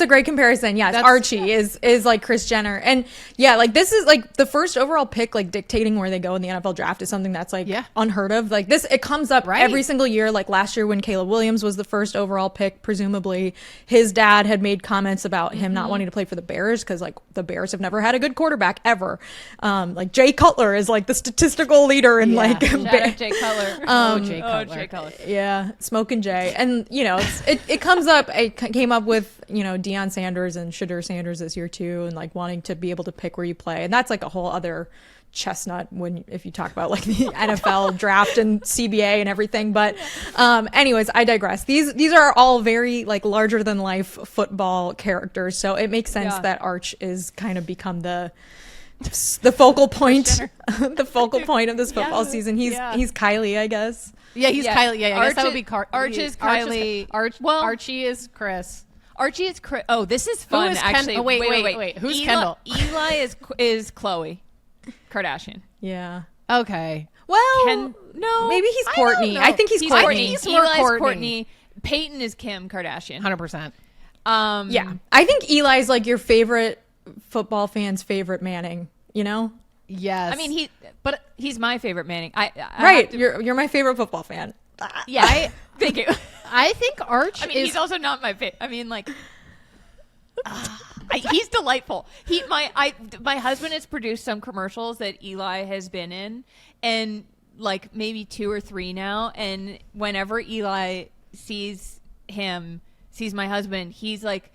great comparison. Yes, Archie is like Kris Jenner, and yeah, like this is like the first overall pick, like dictating where they go in the NFL draft is something that's like unheard of. Like this, it comes up every single year. Like last year when Caleb Williams was the first overall pick, presumably his dad had made comments about him not wanting to play for the Bears because like the Bears have never had a good quarterback ever. Like Jay Cutler is like the statistical leader in like shout out Jay Cutler. Jay Cutler. Yeah, Smoking Jay, and you know it comes up. It came up with Deion Sanders and Shadur Sanders this year too, and like wanting to be able to pick where you play, and that's like a whole other chestnut if you talk about like the NFL draft and CBA and everything. But anyways, I digress. These are all very like larger than life football characters, so it makes sense that Arch is kind of become the focal point the focal point of this football season. He's Kylie, I guess. Yeah, he's Kylie. Yeah, I guess that would be Arch is Kylie. Archie is Chris. Archie is Chris. Oh, this is fun. Actually, wait. Who's Kendall? Eli is Khloe Kardashian. Yeah. Okay. Well, no, maybe he's Courtney. I think he's Courtney. He's Eli's Courtney. Peyton is Kim Kardashian. 100%. Yeah, I think Eli's like your favorite football fan's favorite Manning. Yes. I mean, he's my favorite Manning. You're my favorite football fan. Yeah. Thank you. I think Arch he's also not my favorite. I mean, like, he's delightful. My husband has produced some commercials that Eli has been in, and like maybe 2 or 3 now. And whenever Eli sees my husband, he's like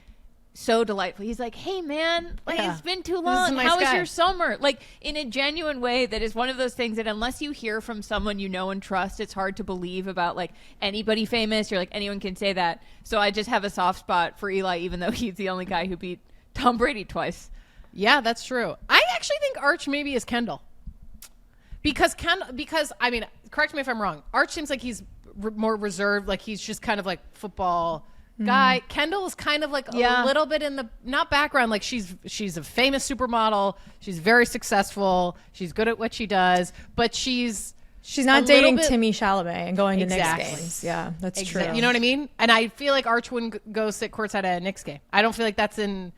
so delightful. He's like, "Hey man, like it's been too long. How was your summer?" Like in a genuine way that is one of those things that unless you hear from someone you know and trust, it's hard to believe about like anybody famous. You're like, anyone can say that. So I just have a soft spot for Eli, even though he's the only guy who beat Tom Brady twice. Yeah, that's true. I actually think Arch maybe is Kendall. Because I mean, correct me if I'm wrong. Arch seems like he's more reserved, like he's just kind of like football guy. Kendall is kind of like a little bit in the not background, like she's a famous supermodel, she's very successful, she's good at what she does, but she's not dating Timmy Chalamet and going to Knicks games. Yeah, that's true. You know what I mean? And I feel like Arch wouldn't go sit courtside at a Knicks game. I don't feel like that's in.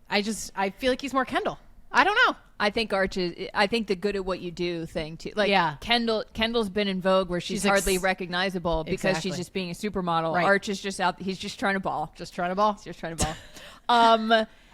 I feel like he's more Kendall. I don't know. I think I think the good at what you do thing too. Like Kendall's been in vogue where she's hardly recognizable because she's just being a supermodel. Right. Arch is just out. He's just trying to ball.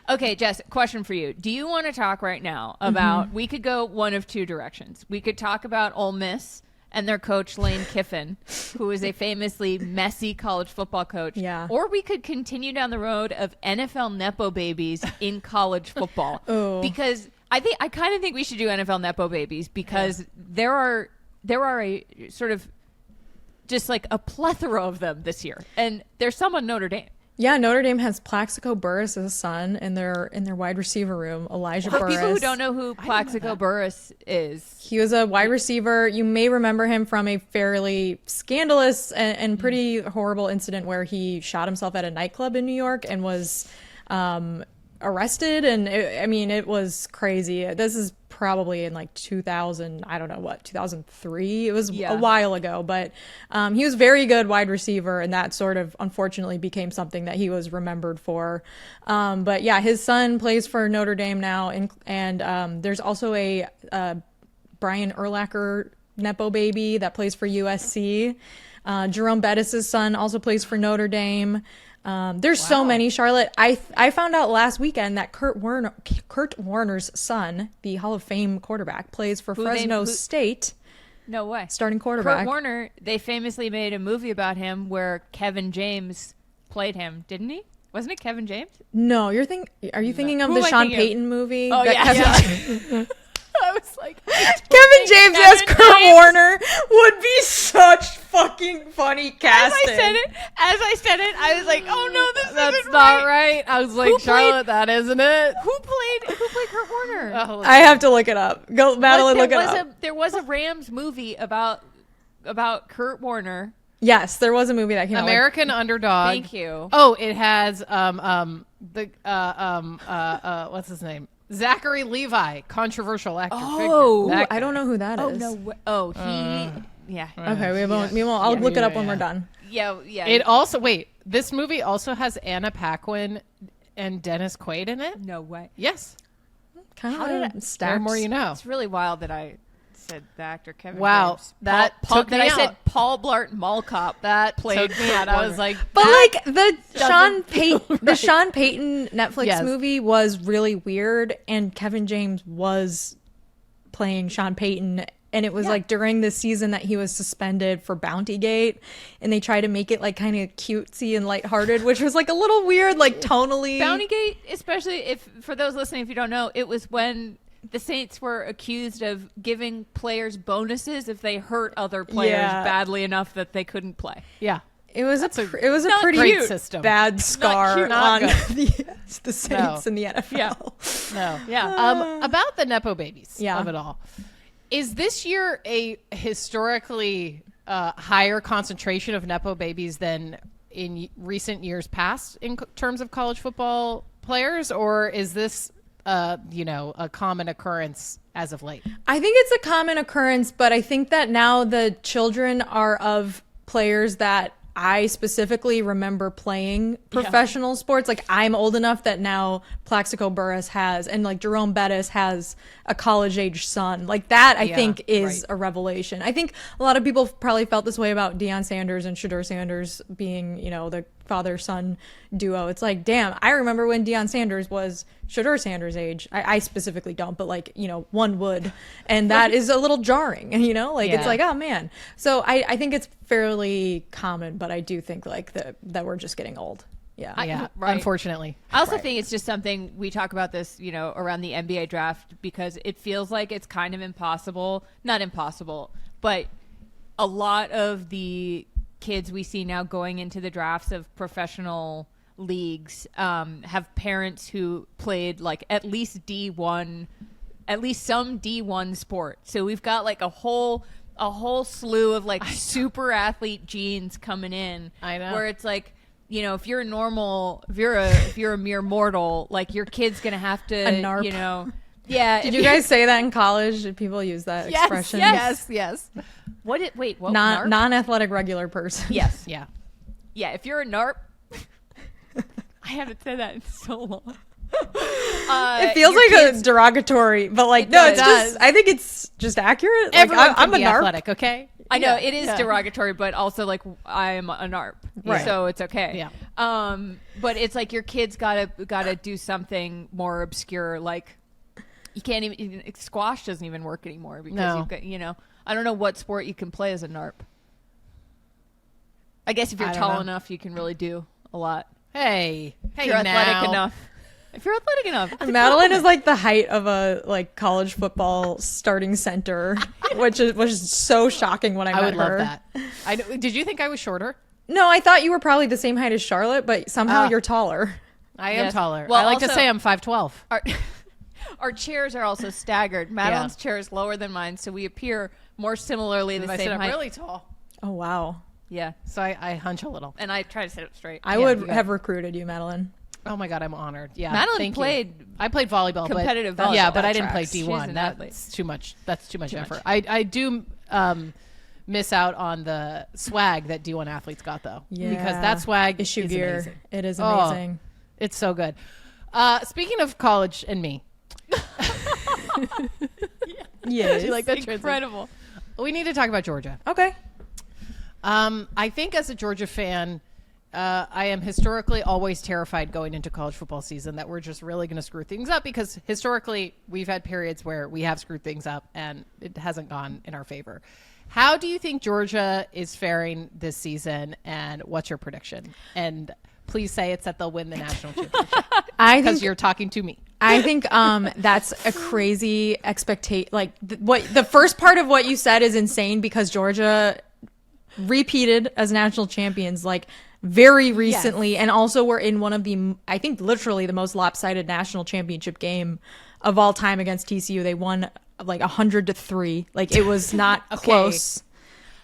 Okay, Jess, question for you. Do you want to talk right now about, we could go one of 2 directions. We could talk about Ole Miss and their coach Lane Kiffin, who is a famously messy college football coach. Yeah. Or we could continue down the road of NFL Nepo babies in college football. Because I kind of think we should do NFL Nepo babies because there are a sort of just like a plethora of them this year, and there's some on Notre Dame. Yeah, Notre Dame has Plaxico Burress' son in their wide receiver room, Elijah Burress. For people who don't know who Plaxico Burress is, he was a wide receiver. You may remember him from a fairly scandalous and pretty horrible incident where he shot himself at a nightclub in New York and was arrested, and it was crazy. This is probably in like 2000, I don't know what, 2003. It was a while ago, but he was very good wide receiver, and that sort of unfortunately became something that he was remembered for. But yeah, his son plays for Notre Dame now, and there's also a Brian Urlacher Nepo baby that plays for USC. Jerome Bettis' son also plays for Notre Dame. There's so many, Charlotte. I found out last weekend that Kurt Warner's son, the Hall of Fame quarterback, plays for Fresno State. No way. Starting quarterback. Kurt Warner, they famously made a movie about him where Kevin James played him, didn't he? Wasn't it Kevin James? No, are you thinking of the Sean Payton movie? Oh, yeah. I was like, Kevin James as Kurt Warner would be such fucking funny casting. As I said it, I was like, oh no, that's not right. I was like, Charlotte, that isn't it. Who played Kurt Warner? Oh, I have to look it up. Go, Madeline, look it up. There was a Rams movie about Kurt Warner. Yes, there was a movie that came out. American Underdog. Thank you. Oh, it has what's his name? Zachary Levi, controversial actor. Oh, I don't know who that is. Oh no! Oh, he. Yeah. Okay, we won't. I'll look it up when we're done. Yeah. It also this movie also has Anna Paquin and Dennis Quaid in it. No way. Yes. Kind of stacked. The more you know. It's really wild that I said the actor Kevin James. That took me I out. said Paul Blart Mall Cop. That played me out. I was like, but like the Sean Payton, right. Sean Payton Netflix movie was really weird, and Kevin James was playing Sean Payton, and it was like during the season that he was suspended for Bountygate, and they tried to make it like kind of cutesy and lighthearted, which was like a little weird, like tonally. Bountygate, especially if for those listening, if you don't know, it was when the Saints were accused of giving players bonuses if they hurt other players badly enough that they couldn't play. Yeah. It was a pretty great system. bad scar on the Saints in the NFL. Yeah. No. Yeah. About the Nepo babies of it all. Is this year a historically higher concentration of Nepo babies than in recent years past in terms of college football players, or is this a common occurrence as of late? I think it's a common occurrence, but I think that now the children are of players that I specifically remember playing professional sports. Like, I'm old enough that now Plaxico Burress has, and like Jerome Bettis has a college age son. Like that, I think is a revelation. I think a lot of people probably felt this way about Deion Sanders and Shedeur Sanders being, the father-son duo. It's like, damn, I remember when Deion Sanders was Shedeur Sanders' age. I specifically don't, but like, one would. And that is a little jarring, it's like, oh man. So I think it's fairly common, but I do think like that we're just getting old. Yeah. Unfortunately. I also think it's just something we talk about this, around the NBA draft, because it feels like it's kind of impossible, not impossible, but a lot of the kids we see now going into the drafts of professional leagues have parents who played like at least some D1 sport. So we've got like a whole slew of like super athlete genes coming in. I know. Where it's like, if you're a mere mortal, like your kid's gonna have to, a NARP. Yeah. Did you guys say that in college? Did people use that expression? Yes. What? Non-athletic regular person. Yes. Yeah. Yeah. If you're a NARP, I haven't said that in so long. It feels like a derogatory, but like it's just. I think it's just accurate. Everyone like, I'm can a be NARP. athletic, okay? I know it is derogatory, but also like I'm a NARP, right? So it's okay. Yeah. But it's like your kids gotta do something more obscure, like. You can't even squash doesn't even work anymore because you've got, I don't know what sport you can play as a NARP. I guess if you're tall enough, you can really do a lot. Hey, if you're athletic enough. If you're athletic enough. Madeline is like the height of a like college football starting center, which was so shocking when I met would her. love that. Did you think I was shorter? No, I thought you were probably the same height as Charlotte, but somehow you're taller. I am taller. Well, I like to say I'm 5'12". Our chairs are also staggered. Madeline's chair is lower than mine, so we appear more similarly the same height. I'm really tall. Oh, wow. Yeah. So I hunch a little. And I try to sit up straight. I would have recruited you, Madeline. Oh my God, I'm honored. Yeah, Madeline thank played you. I played volleyball, competitive but, volleyball. yeah, but That I didn't play tracks. She's D1. an athlete. That's too much. That's too much effort. I do miss out on the swag that D1 athletes got though, because that swag issue is gear. amazing. It is amazing. It's so good. Speaking of college and me, Yeah, do you like that transition? Incredible. We need to talk about Georgia. Okay. I think as a Georgia fan, I am historically always terrified going into college football season that we're just really going to screw things up, because historically we've had periods where we have screwed things up and it hasn't gone in our favor. How do you think Georgia is faring this season, and what's your prediction? And please say it's that they'll win the national championship, because you're talking to me. I think that's a crazy expectation. Like the first part of what you said is insane, because Georgia repeated as national champions like very recently, and also were in one of the, I think, literally the most lopsided national championship game of all time against TCU. They won like 100-3. Like, it was not close.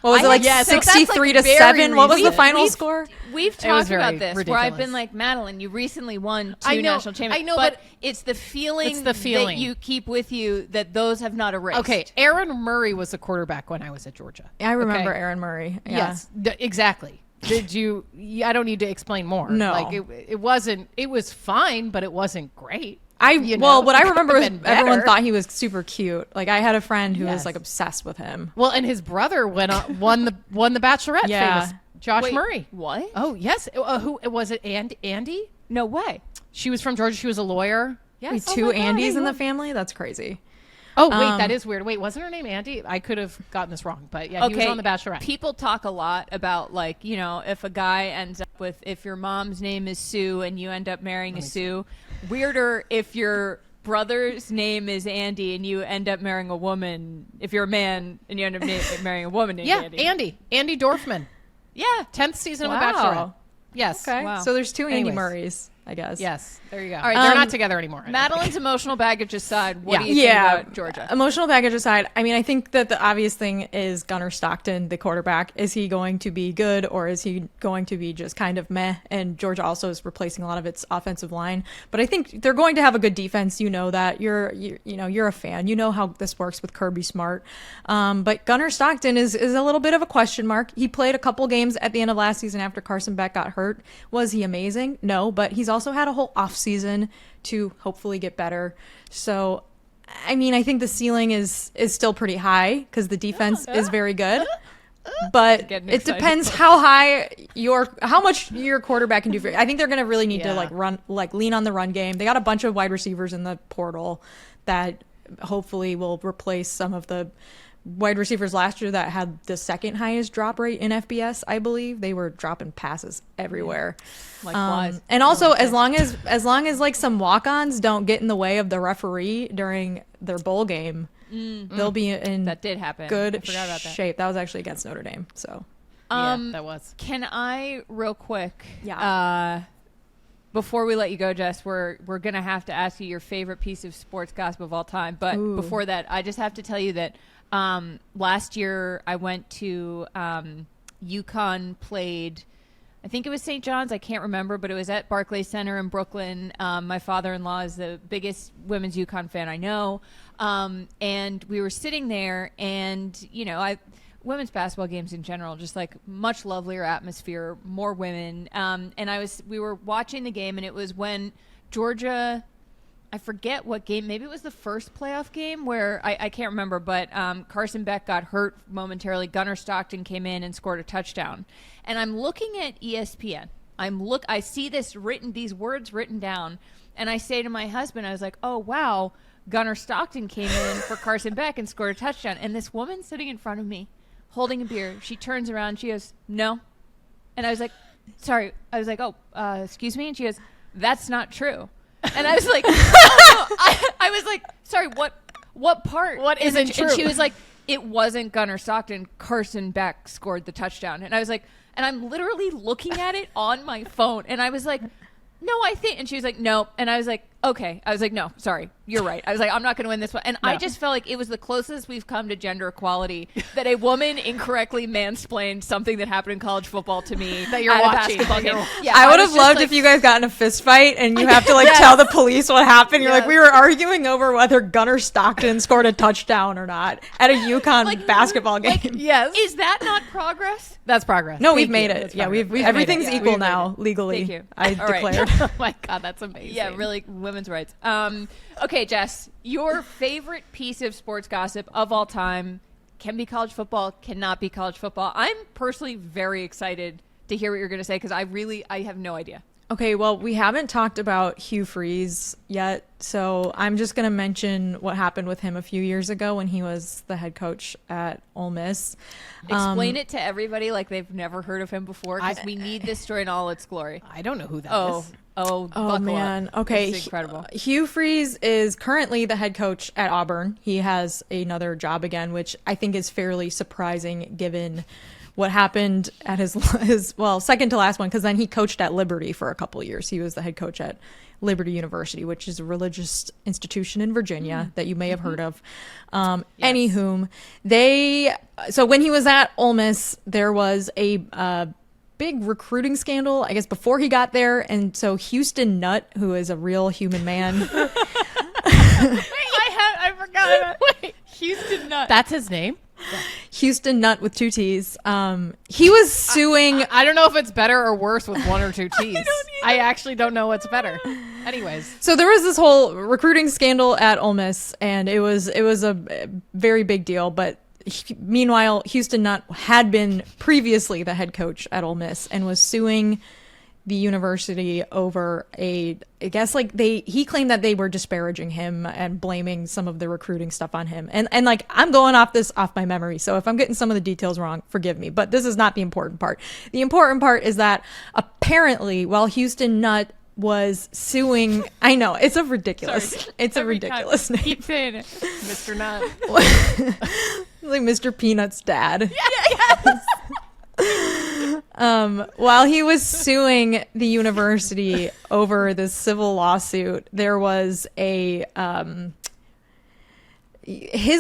What was it, like 63-7? What was the final score? We've talked about this where I've been like, Madeline, you recently won 2 national championships. I know, but it's the feeling that you keep with you that those have not erased. Okay, Aaron Murray was the quarterback when I was at Georgia. I remember Aaron Murray. Yeah. Yes, exactly. Did you? I don't need to explain more. No, like it wasn't. It was fine, but it wasn't great. What I remember was everyone thought he was super cute. Like, I had a friend who was like obsessed with him. Well, and his brother won the Bachelorette. Famous Josh Murray. What? Oh yes. Who was it? Andy? No way. She was from Georgia. She was a lawyer. Yes. Wait, 2 Andys in the family? That's crazy. Oh, wait, that is weird. Wait, wasn't her name Andy? I could have gotten this wrong, but yeah, he was on The Bachelorette. People talk a lot about, like, you know, if a guy ends up with, if your mom's name is Sue and you end up marrying a Sue. Weirder if your brother's name is Andy and you end up marrying a woman, if you're a man and you end up marrying a woman named Andy. Andy Dorfman. Yeah. 10th season of The Bachelorette. Yes. Okay. Wow. So there's 2 Andy Murrays, I guess. Yes. There you go. All right, they're not together anymore. Madeline's emotional baggage aside, what do you think about Georgia? Emotional baggage aside, I mean, I think that the obvious thing is Gunnar Stockton, the quarterback. Is he going to be good, or is he going to be just kind of meh? And Georgia also is replacing a lot of its offensive line. But I think they're going to have a good defense. You know that. You're a fan. You know how this works with Kirby Smart. But Gunnar Stockton is a little bit of a question mark. He played a couple games at the end of last season after Carson Beck got hurt. Was he amazing? No, but he's also had a whole offseason to hopefully get better. So, I mean, I think the ceiling is still pretty high because the defense is very good. But it depends how much your quarterback can do for you. I think they're going to really need to lean on the run game. They got a bunch of wide receivers in the portal that hopefully will replace some of the wide receivers last year that had the second highest drop rate in FBS. I believe they were dropping passes everywhere, like flies. And also, as long as like some walk-ons don't get in the way of the referee during their bowl game, they'll be in that did happen. Good I forgot about that. shape. That was actually against Notre Dame. So, that was. Can I real quick? Yeah. Before we let you go, Jess, we're gonna have to ask you your favorite piece of sports gossip of all time. But before that, I just have to tell you that last year I went to UConn played, I think it was St. John's, I can't remember, but it was at Barclays Center in Brooklyn. My father-in-law is the biggest women's UConn fan I know, and we were sitting there, and women's basketball games in general, just like much lovelier atmosphere, more women. And we were watching the game, and it was when Georgia, I forget what game, maybe it was the first playoff game where I can't remember, but Carson Beck got hurt momentarily. Gunnar Stockton came in and scored a touchdown. And I'm looking at ESPN. I see these words written down, and I say to my husband, I was like, oh wow, Gunnar Stockton came in for Carson Beck and scored a touchdown. And this woman sitting in front of me, holding a beer, she turns around, she goes, no. And I was like, sorry. I was like, oh, excuse me? And she goes, that's not true. And I was like, oh, no. I was like, sorry, what part? What isn't true? And she was like, it wasn't Gunnar Stockton. Carson Beck scored the touchdown. And I was like, and I'm literally looking at it on my phone. And I was like, no, I think. And she was like, no. And I was like, okay. I was like, no, sorry. you're right. I was like, I'm not going to win this one. And I just felt like it was the closest we've come to gender equality that a woman incorrectly mansplained something that happened in college football to me that you're at watching. a basketball game. Yeah, I would have was just loved like, if you guys got in a fist fight and you have to like tell the police what happened. You're like, we were arguing over whether Gunnar Stockton scored a touchdown or not at a UConn basketball game. Yes. Is that not progress? That's progress. No, we've made it. Yeah, we've everything's made it. equal now legally. Thank you. I All right. declared. Oh my God, that's amazing. Yeah, really, women's rights. Okay, Jess, your favorite piece of sports gossip of all time can be college football, cannot be college football. I'm personally very excited to hear what you're going to say because I have no idea. Okay, well, we haven't talked about Hugh Freeze yet, so I'm just going to mention what happened with him a few years ago when he was the head coach at Ole Miss. Explain it to everybody like they've never heard of him before because we need this story in all its glory. I don't know who that is. Oh, Oh man. up. Okay. This is incredible. Hugh Freeze is currently the head coach at Auburn. He has another job again, which I think is fairly surprising given what happened at his second to last one, because then he coached at Liberty for a couple of years. He was the head coach at Liberty University, which is a religious institution in Virginia that you may have heard of. Anywhom, so when he was at Ole Miss, there was a big recruiting scandal, I guess, before he got there. And so Houston Nutt, who is a real human man. I forgot about Wait, Houston Nutt. That's his name? Houston Nutt with 2 T's. He was suing. I don't know if it's better or worse with 1 or 2 T's. I actually don't know what's better. Anyways. So there was this whole recruiting scandal at Ole Miss, and it was a very big deal. But meanwhile, Houston Nutt had been previously the head coach at Ole Miss and was suing the university over he claimed that they were disparaging him and blaming some of the recruiting stuff on him. And like, I'm going off my memory. So if I'm getting some of the details wrong, forgive me, but this is not the important part. The important part is that apparently while Houston Nutt was suing, I know it's a ridiculous name. Keep saying it. Mr. Nutt. Like Mr. Peanut's dad. Yes. While he was suing the university over this civil lawsuit, there was his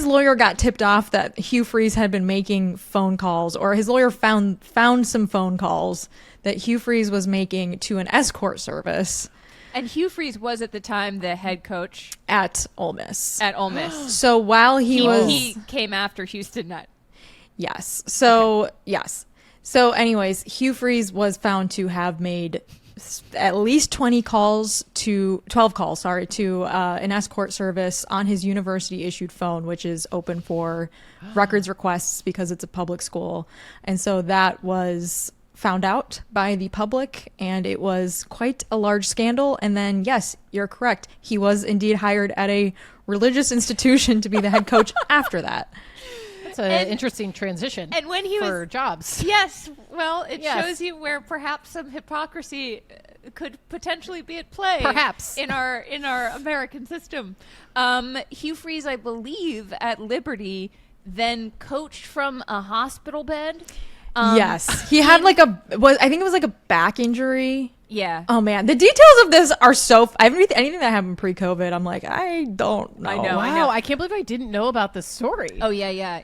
lawyer got tipped off that Hugh Freeze had been making phone calls, or his lawyer found some phone calls that Hugh Freeze was making to an escort service. And Hugh Freeze was at the time the head coach at Ole Miss. So while he came after Houston Nutt. Yes. So yes. So anyways, Hugh Freeze was found to have made at least 12 calls to an escort service on his university issued phone, which is open for records requests because it's a public school. And so that was found out by the public, and it was quite a large scandal. And then, yes, you're correct. He was indeed hired at a religious institution to be the head coach after that. It's an interesting transition and when he for jobs. Yes. Well, it shows you where perhaps some hypocrisy could potentially be at play. Perhaps. In our American system. Hugh Freeze, I believe, at Liberty, then coached from a hospital bed. Yes. He had I think it was like a back injury. Yeah. Oh man, the details of this are so. Anything that happened pre-COVID, I'm like, I don't know. I know. Wow, I can't believe I didn't know about this story. Oh yeah.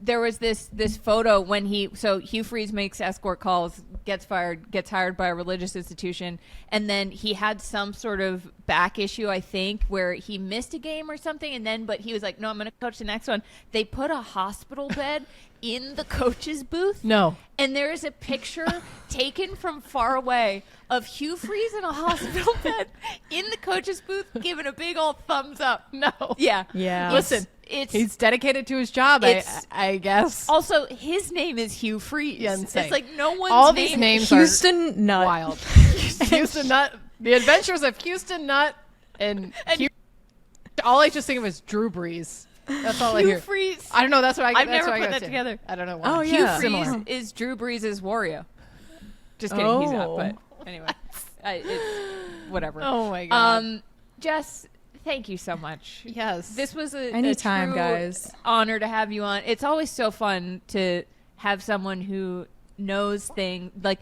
There was this photo when Hugh Freeze makes escort calls, gets hired by a religious institution, and then he had some sort of back issue, I think, where he missed a game or something, but he was like, no, I'm going to coach the next one. They put a hospital bed in the coach's booth. No. And there is a picture taken from far away of Hugh Freeze in a hospital bed in the coach's booth giving a big old thumbs up. No. Yeah. Yeah. Listen, he's dedicated to his job, I guess. Also, his name is Hugh Freeze. Yeah, it's like no one's all these names Houston Nutt. Wild. Houston Nutt. The Adventures of Houston Nutt and all I just think of is Drew Brees. That's all I hear. Hugh Freeze. I don't know. That's what I've never put that together. I don't know why. Oh, Hugh yeah. Freeze is Drew Brees' Wario. Just kidding. He's not. But anyway, it's whatever. Oh my god. Jess, thank you so much. Yes. This was a Anytime, true guys. honor to have you on. It's always so fun to have someone who knows things like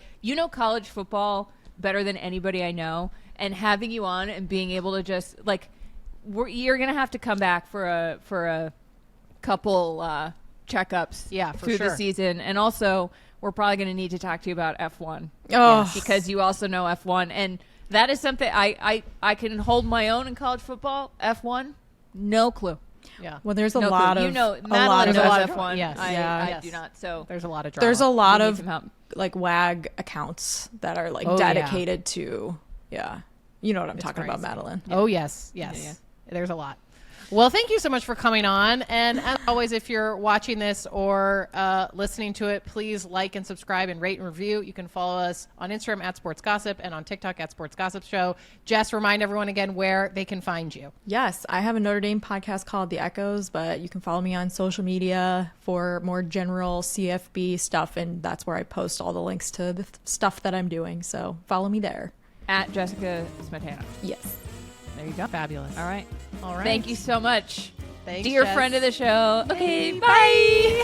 college football better than anybody I know, and having you on and being able to just you're gonna have to come back for a couple checkups for through sure. the season, and also we're probably gonna need to talk to you about F1 because you also know F1, and that is something I can hold my own in college football. F1, no clue. Yeah. Well, there's a No lot clue. of Madeline a lot knows of- F1. yes. I Yes. do not. So There's a lot of drama. there's a lot We need of some help. like WAG accounts that are like Oh, yeah. dedicated to you know what I'm talking about, crazy. Madeline. Oh, yes. Yeah. There's a lot. Well, thank you so much for coming on. And as always, if you're watching this or listening to it, please like and subscribe and rate and review. You can follow us on Instagram at Sports Gossip and on TikTok at Sports Gossip Show. Jess, remind everyone again where they can find you. Yes, I have a Notre Dame podcast called The Echoes, but you can follow me on social media for more general CFB stuff, and that's where I post all the links to the stuff that I'm doing. So follow me there. At Jessica Smetana. Yes. There you go. Fabulous. All right. All right. Thank you so much. Thanks, Dear Jess. friend of the show. Okay, bye.